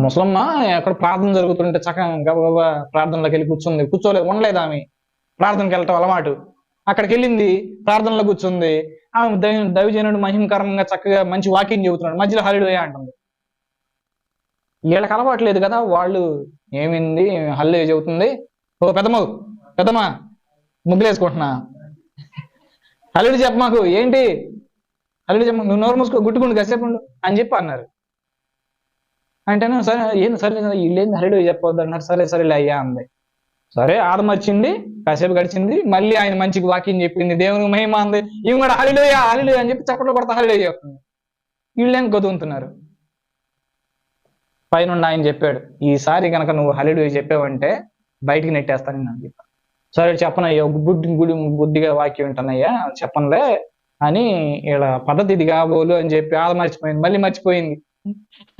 ముసలమ్మ ఎక్కడ ప్రార్థన జరుగుతుంటే చక్కగా గబగబా ప్రార్థనలోకి వెళ్ళి కూర్చోలేదు, ఉండలేదు ఆమె. ప్రార్థనకి వెళ్ళటం అలవాటు. అక్కడికి వెళ్ళింది, ప్రార్థనలో కూర్చుంది. ఆమె దైవజనుడు మహిమకరంగా చక్కగా మంచి వాక్యం చెబుతున్నాడు, మధ్యలో హల్లెలూయా అంటుంది. వీళ్ళకి అలవాటు లేదు కదా, వాళ్ళు ఏమింది హల్లెలూయా చెబుతుంది, ఓ పెద్దమ్మా ముగ్గులేసుకుంటున్నా, హల్లెలూయా చెప్ప మాకు, ఏంటి హల్లెలూయా చెప్ప, నువ్వు నోరు మూసుకో, గుట్టుకుండు కాసేపు ఉండు అని చెప్పి అన్నారు. అంటేనే సరే ఏంది సరే వీళ్ళేంది హల్లెలూయా చెప్పొద్దు అన్నారు. సరేలే అయ్యా అంది. సరే ఆదమర్చింది, కాసేపు గడిచింది, మళ్ళీ ఆయన మంచికి వాక్యం చెప్పింది, దేవునికి మహిమ అంది. ఇవి కూడా హల్లెలూయా అని చెప్పి చప్పట్లు కొడతా హల్లెలూయా చెప్తుంది. వీళ్ళేం గదుగుతున్నారు. పైనుండి ఆయన చెప్పాడు, ఈసారి కనుక నువ్వు హల్లెలూయా చెప్పావంటే బయటికి నెట్టేస్తానని నాకు చెప్పాను. సరే చెప్పనయ్యా, బుద్ధిగా వాక్యం వింటానయ్యా చెప్పనులే అని, ఇలా పద్ధతి ఇది కాబోలు అని చెప్పి మర్చిపోయింది. మళ్ళీ మర్చిపోయింది.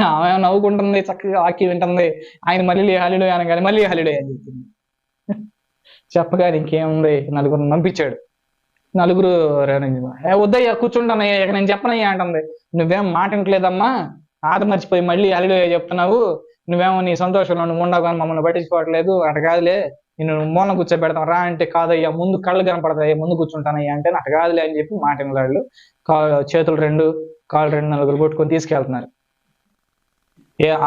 ఆమె నవ్వుకుంటుంది, చక్కగా వాక్యం వింటుంది. ఆయన మళ్ళీ హల్లెలూయా అనగానే మళ్ళీ హల్లెలూయా అని చెప్పింది. చెప్పగానే ఇంకేముంది, నలుగురు పంపించాడు. నలుగురు వద్దయ్యా కూర్చుంటానయ్యా, ఇక నేను చెప్పనయ్యా అంటుంది. నువ్వేం మాట వింటలేదమ్మా, మర్చిపోయి మళ్ళీ హల్లెలూయా చెప్తున్నావు, నువ్వేమో నీ సంతోషంలో నువ్వు ఉండవు కానీ మమ్మల్ని పట్టించుకోవట్లేదు, అటు కాదులే నేను మూల కూర్చోబెడతాం రా అంటే, కాదయ్యా ముందు కళ్ళు కనపడతాయ్యా ముందు కూర్చుంటానయ్యా అంటే, అటు కాదులే అని చెప్పి మాట వినలాళ్ళు. చేతులు 2 కాళ్ళు 2 నలుగురు కొట్టుకొని తీసుకెళ్తున్నారు.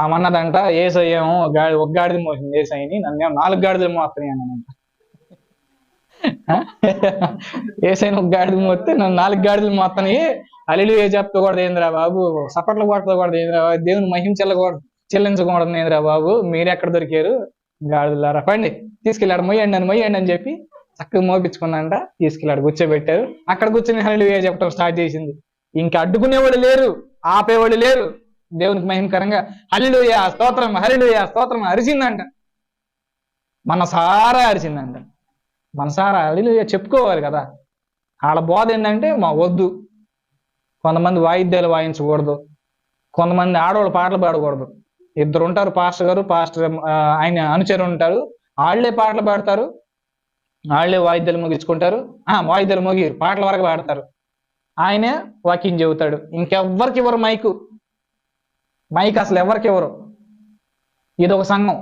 ఆమన్నదంట, ఏసయ్యేమో ఒక గాడిద మోసింది ఏసైని, నన్నేమో 4 గాడిదలు మోస్తున్నాయి అన్నానంట. ఏసైనా ఒక గాడిద మోస్తే నన్ను 4 గాడిదలు మోస్తాయి, హల్లెలూయా చెప్పకూడదు ఏందిరా బాబు, సపట్లు కొట్టకూడదు ఏందిరా బాబు, దేవుని మహిమ చెల్లించకూడదు ఏందిరా బాబు, మీరెక్కడ దొరికారు గాడిదలారా, పండి తీసుకెళ్ళాడు, మొయ్యండి అని చెప్పి చక్కగా మోపించుకున్నాంట. తీసుకెళ్ళాడు, కూర్చోబెట్టారు. అక్కడ కూర్చొని హల్లెలూయా చెప్పడం స్టార్ట్ చేసింది. ఇంకా అడ్డుకునేవాడు లేరు, ఆపేవాడు లేరు. దేవునికి మహిమకరంగా హల్లెలూయా స్తోత్రం అరిచిందంట. మనసారా అరిచిందంట. మనసారా హల్లెలూయా చెప్పుకోవాలి కదా. వాళ్ళ బోధ ఏంటంటే వద్దు, కొంతమంది వాయిద్యాలు వాయించకూడదు, కొంతమంది ఆడవాళ్ళు పాటలు పాడకూడదు. 2 ఉంటారు, పాస్టర్ ఆయన అనుచరులు ఉంటారు, వాళ్ళే పాటలు పాడతారు, వాళ్ళే వాయిద్యాలు ముగించుకుంటారు. వాయిద్యాలు ముగిరు, పాటల వరకు పాడతారు. ఆయనే వాక్యం చెబుతాడు. ఇంకెవ్వరికి ఇవ్వరు మైక్ అసలు ఎవరికి ఇవ్వరు. ఇదొక సంఘం.